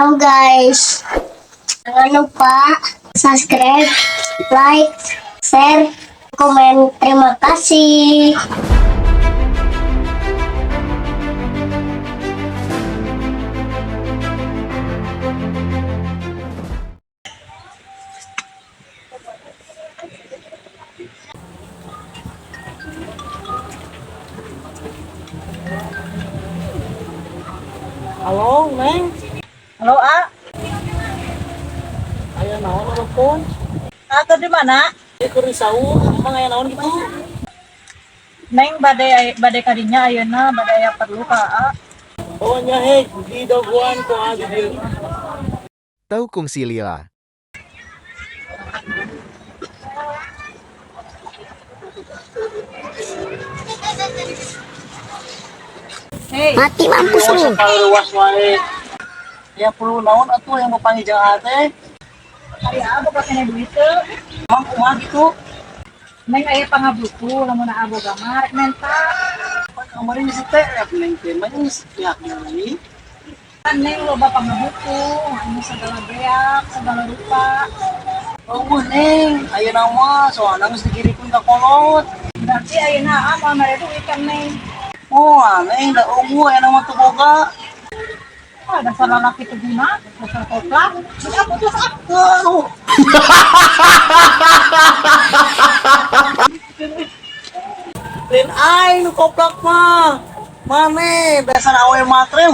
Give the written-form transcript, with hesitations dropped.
Halo guys, jangan lupa subscribe, like, share, komen. Terima kasih. Halo, Neng. Halo, A. Aya naon telepon? A tuh di mana? Keur di saur, emang aya naon gitu? Neng badai kadinya ayeuna badai aya perlu ka A. Oh nya hei, di daguan ku di dieu. Tahu kungsi lila. Hei, Mati mampus Luas lu. sakal luas wae. Ya perlu naon atuh yang mau panggil jeung teh? aya A boga kene duit teu. Emang kumaha gitu? Neng aya pangabutuh lamun A boga mah rek menta. Kemarin geus teh Neng teh mah geus pihak deui. Kan Neng loba pangabutuh, anu segala beak, segala rupa. Oh Neng, ayeuna mah soalna geus dikirikeun ka kolot. Berarti ayeuna A moal mere duit kan Neng. Oh, Neng da ungu ayeuna mah teu boga. Ah, dasar lalaki teu guna, dasar koplak. Bisa putus A. Aduh. Lain aing nu koplak mah. Mane dasar awe matre.